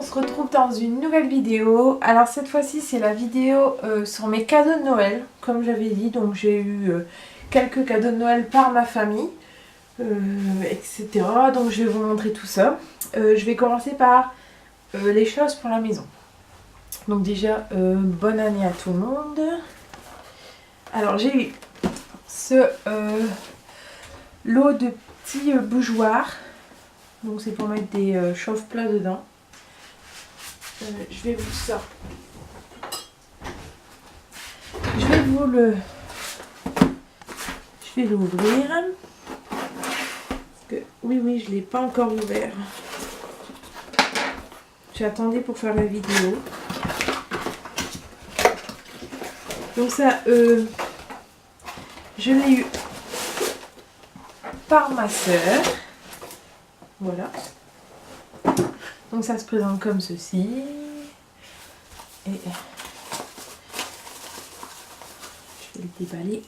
se retrouve dans une nouvelle vidéo. Alors cette fois-ci c'est la vidéo sur mes cadeaux de Noël, comme j'avais dit. Donc j'ai eu quelques cadeaux de Noël par ma famille, etc. Donc je vais vous montrer tout ça. Je vais commencer par les choses pour la maison. Donc déjà, bonne année à tout le monde. Alors j'ai eu ce lot de petits bougeoirs. Donc c'est pour mettre des chauffe-plats dedans. Je vais vous ça. Je vais l'ouvrir. Parce que oui, je l'ai pas encore ouvert. J'attendais pour faire la vidéo. Donc ça, je l'ai eu par ma soeur. Voilà. Donc ça se présente comme ceci. Et je vais le déballer.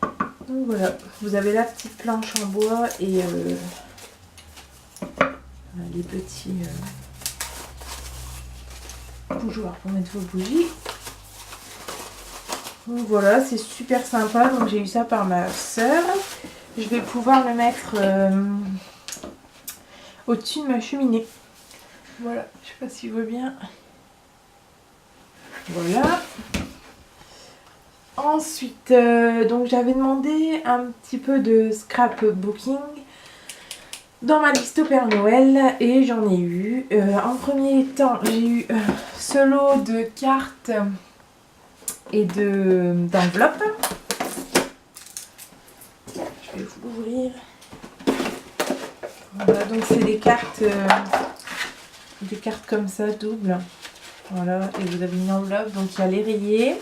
Donc voilà, vous avez la petite planche en bois et les petits bougeoirs pour mettre vos bougies. Donc voilà, c'est super sympa. Donc j'ai eu ça par ma soeur. Je vais pouvoir le mettre au-dessus de ma cheminée. Voilà, je sais pas si vous voyez bien. Voilà. Ensuite, donc j'avais demandé un petit peu de scrapbooking dans ma liste au Père Noël et j'en ai eu. En premier temps, j'ai eu ce lot de cartes et d'enveloppes. Je vais vous l'ouvrir. Voilà, donc c'est des cartes comme ça, doubles. Voilà, et vous avez une enveloppe, donc il y a les rayés,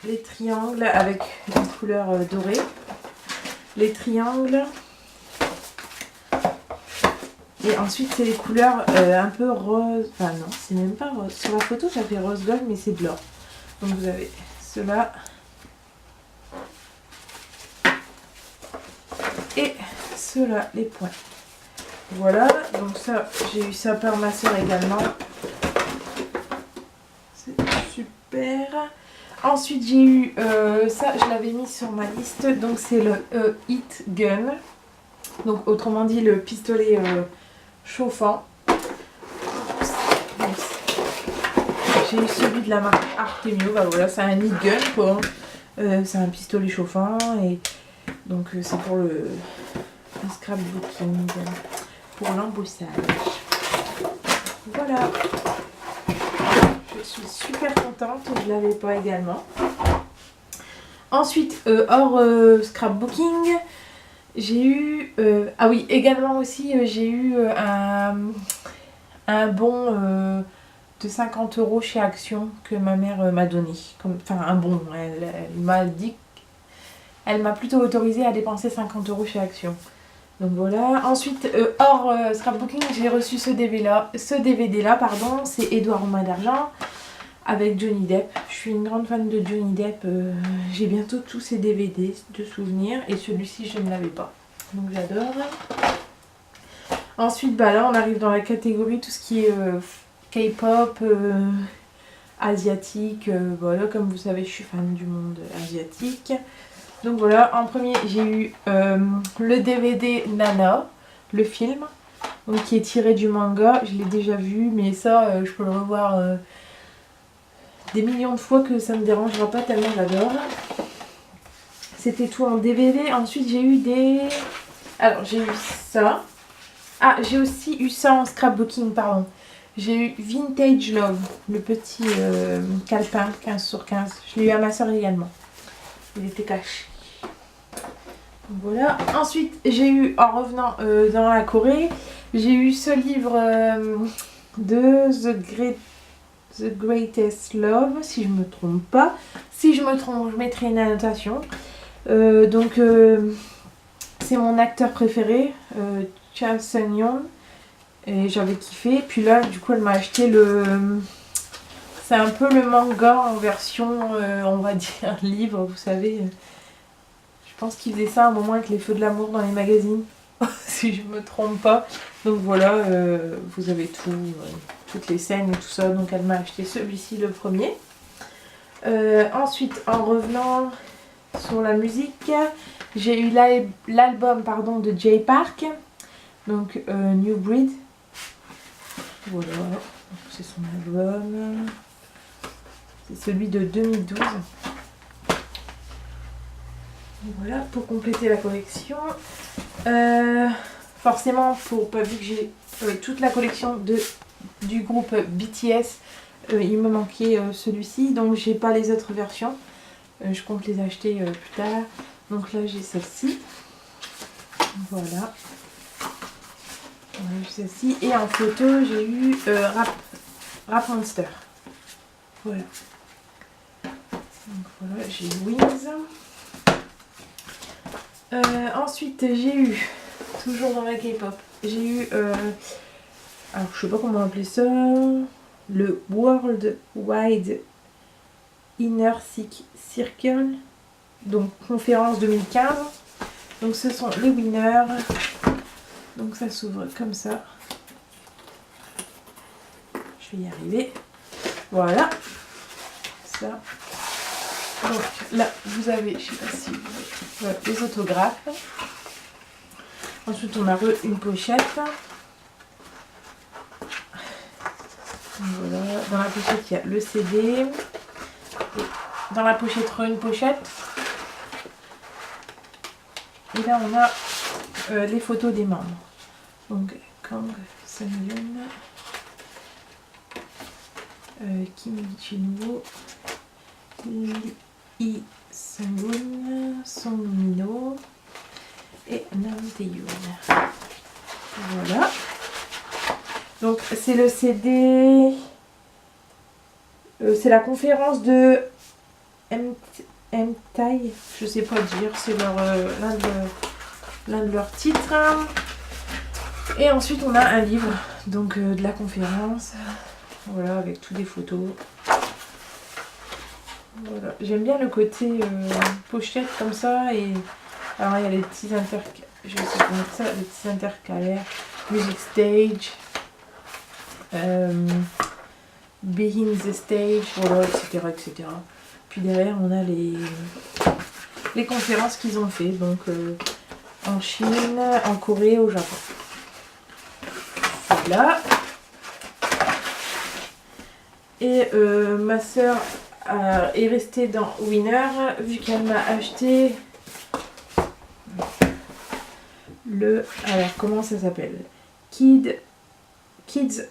les triangles avec une couleur dorée, les triangles, et ensuite c'est les couleurs un peu rose, enfin non, c'est même pas rose, sur la photo ça fait rose gold mais c'est blanc. Donc vous avez cela et cela, les points. Voilà, donc ça, j'ai eu ça par ma soeur également. C'est super. Ensuite, j'ai eu ça, je l'avais mis sur ma liste. Donc, c'est le Heat Gun. Donc, autrement dit, le pistolet chauffant. J'ai eu celui de la marque Artemio. Bah, voilà, c'est un Heat Gun, quoi. C'est un pistolet chauffant. Et donc, c'est pour le scrapbooking. Pour l'embossage. Voilà. Je suis super contente. Je ne l'avais pas également. Ensuite, hors scrapbooking, j'ai eu... ah oui, également aussi, j'ai eu un bon de 50 € chez Action que ma mère m'a donné. Enfin, un bon. Elle m'a dit... Elle m'a plutôt autorisé à dépenser 50 € chez Action. Donc voilà. Ensuite, hors scrapbooking, j'ai reçu ce DVD-là, pardon. C'est Édouard aux mains d'argent avec Johnny Depp. Je suis une grande fan de Johnny Depp. J'ai bientôt tous ses DVD de souvenirs et celui-ci, je ne l'avais pas. Donc j'adore. Ensuite, bah là, on arrive dans la catégorie tout ce qui est K-pop, asiatique. Voilà, comme vous savez, je suis fan du monde asiatique. Donc voilà, en premier j'ai eu le DVD Nana, le film, donc qui est tiré du manga. Je l'ai déjà vu, mais ça je peux le revoir des millions de fois que ça me dérangera pas tellement j'adore. C'était tout en DVD. Ensuite j'ai eu des... Alors j'ai eu ça. Ah, j'ai aussi eu ça en scrapbooking, pardon. J'ai eu Vintage Love, le petit calepin 15/15. Je l'ai eu à ma soeur également. Il était caché. Voilà. Ensuite, j'ai eu, en revenant dans la Corée, j'ai eu ce livre de The Greatest Love, si je ne me trompe pas. Si je me trompe, je mettrai une annotation. Donc, c'est mon acteur préféré, Cha Seung-yeon. Et j'avais kiffé. Puis là, du coup, elle m'a acheté le... C'est un peu le manga en version, on va dire, livre, vous savez. Je pense qu'il faisait ça à un moment avec les feux de l'amour dans les magazines. si je me trompe pas. Donc voilà, vous avez tout, toutes les scènes et tout ça. Donc elle m'a acheté celui-ci le premier. Ensuite, en revenant sur la musique, j'ai eu l'album de Jay Park, donc New Breed. Voilà, c'est son album. C'est celui de 2012. Voilà, pour compléter la collection. Forcément, vu que j'ai toute la collection du groupe BTS, il me manquait celui-ci, donc j'ai pas les autres versions. Je compte les acheter plus tard. Donc là, j'ai celle-ci. Voilà. J'ai celle-ci. Et en photo, j'ai eu Rap Monster. Voilà. Donc voilà, j'ai Wings. Ensuite, j'ai eu, toujours dans la K-pop, j'ai eu, alors je sais pas comment appeler ça, le World Wide Inner Circle, donc conférence 2015. Donc ce sont les winners. Donc ça s'ouvre comme ça. Je vais y arriver. Voilà. Ça. Donc là, vous avez, je sais pas si vous voyez, les autographes. Ensuite, on a une pochette. Voilà. Dans la pochette, il y a le CD. Et dans la pochette, une pochette. Et là, on a les photos des membres. Donc, Kang Seung-yoon, Kim Jin-woo, Lee Seung-hoon, Song Min-ho et Nam Tae-yoon. Voilà. Donc c'est le CD. C'est la conférence de M-Tai, je sais pas dire, c'est l'un de leurs titres. Et ensuite on a un livre donc de la conférence. Voilà, avec toutes des photos. Voilà. J'aime bien le côté pochette comme ça. Et alors il y a les petits intercalaires, Music Stage, Behind the Stage, voilà, etc. Puis derrière on a les conférences qu'ils ont fait, donc en Chine, en Corée, au Japon. Voilà. Et ma soeur est restée dans Winner vu qu'elle m'a acheté alors comment ça s'appelle, Kids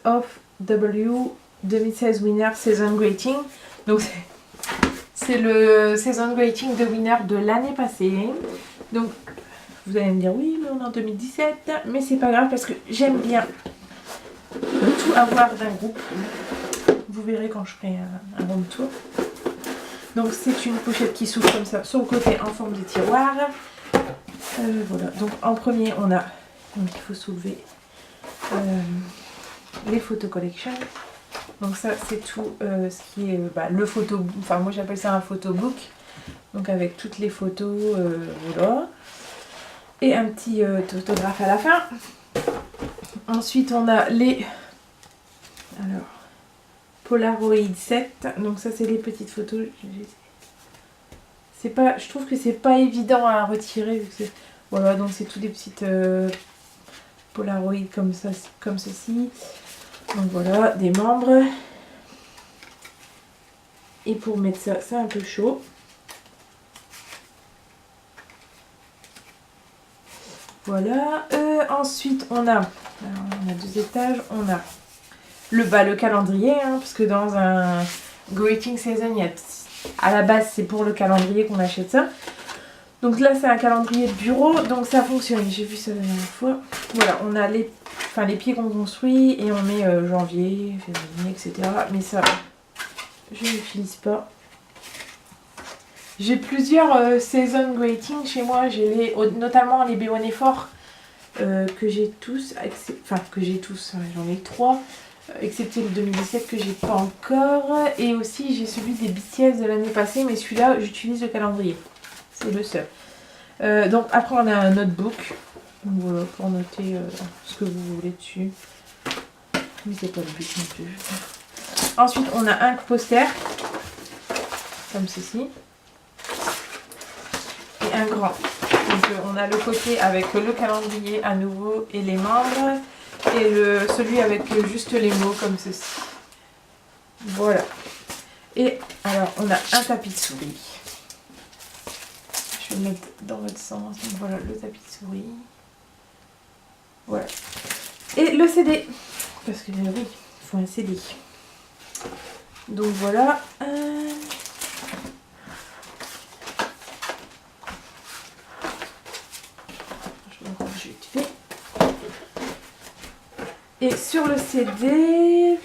of W 2016 Winner Season Greeting. Donc c'est le Season Greeting de Winner de l'année passée. Donc vous allez me dire oui mais on est en 2017, mais c'est pas grave parce que j'aime bien tout avoir d'un groupe. Vous verrez quand je ferai un room tour. Donc c'est une pochette qui s'ouvre comme ça sur le côté en forme de tiroir. Voilà, donc en premier on a, donc il faut soulever les photo collection. Donc ça c'est tout ce qui est le photo, enfin moi j'appelle ça un photobook. Donc avec toutes les photos, voilà. Et un petit autographe à la fin. Ensuite on a les Polaroid 7. Donc ça c'est les petites photos. C'est pas, je trouve que c'est pas évident à retirer vu que c'est, voilà, donc c'est tout des petites Polaroid comme ça, comme ceci. Donc voilà, des membres. Et pour mettre ça, c'est un peu chaud. Voilà. Ensuite on a 2 étages, on a le calendrier, hein, parce que dans un Greeting Season, il y a, à la base c'est pour le calendrier qu'on achète ça. Donc là c'est un calendrier de bureau, donc ça fonctionne, j'ai vu ça la dernière fois. Voilà, on a les pieds qu'on construit et on met janvier, février, etc. Mais ça, je n'utilise pas. J'ai plusieurs Season Greeting chez moi, j'ai notamment les Béoné Fort que j'ai tous, j'en ai 3. Excepté le 2017 que j'ai pas encore. Et aussi j'ai celui des BTS de l'année passée, mais celui-là j'utilise le calendrier. C'est le seul. Donc après on a un notebook. Donc voilà, pour noter ce que vous voulez dessus. Mais c'est pas le but non plus. Ensuite, on a un poster, comme ceci. Et un grand. Donc on a le côté avec le calendrier à nouveau et les membres. Et celui avec juste les mots, comme ceci. Voilà. Et alors, on a un tapis de souris. Je vais le mettre dans votre sens. Donc voilà, le tapis de souris. Voilà. Et le CD. Parce que oui, il faut un CD. Donc voilà. Je vais encore vite fait. Et sur le CD,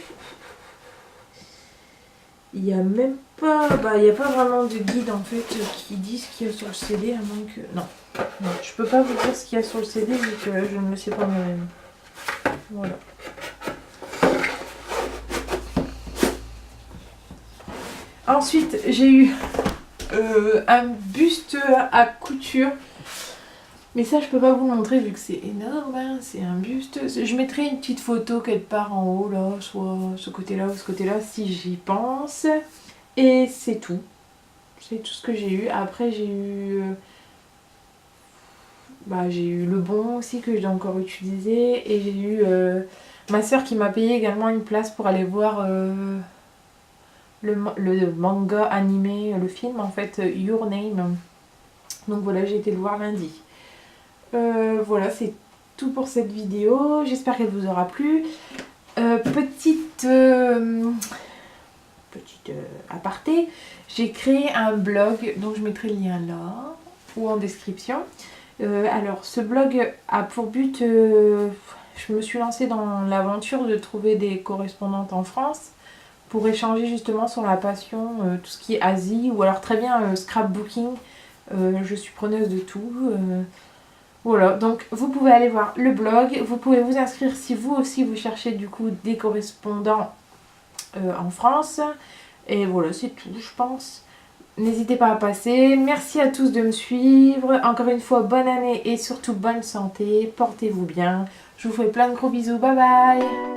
il n'y a même pas, il n'y a pas vraiment de guide en fait qui dit ce qu'il y a sur le CD, à moins que, non, je peux pas vous dire ce qu'il y a sur le CD vu que je ne le sais pas moi-même. Voilà. Ensuite, j'ai eu un buste à couture. Mais ça, je peux pas vous le montrer vu que c'est énorme. Hein. C'est un buste. Je mettrai une petite photo quelque part en haut, là, soit ce côté-là ou ce côté-là, si j'y pense. Et c'est tout. C'est tout ce que j'ai eu. Après, j'ai eu le bon aussi que j'ai encore utilisé. Et j'ai eu ma soeur qui m'a payé également une place pour aller voir le manga animé, le film en fait, Your Name. Donc voilà, j'ai été le voir lundi. Voilà, c'est tout pour cette vidéo. J'espère qu'elle vous aura plu. Petite aparté, j'ai créé un blog, donc je mettrai le lien là ou en description. Alors, ce blog a pour but, je me suis lancée dans l'aventure de trouver des correspondantes en France pour échanger justement sur la passion, tout ce qui est Asie, ou alors très bien scrapbooking. Je suis preneuse de tout. Voilà, donc vous pouvez aller voir le blog, vous pouvez vous inscrire si vous aussi vous cherchez du coup des correspondants en France. Et voilà, c'est tout, je pense. N'hésitez pas à passer. Merci à tous de me suivre. Encore une fois, bonne année et surtout bonne santé. Portez-vous bien. Je vous fais plein de gros bisous. Bye bye.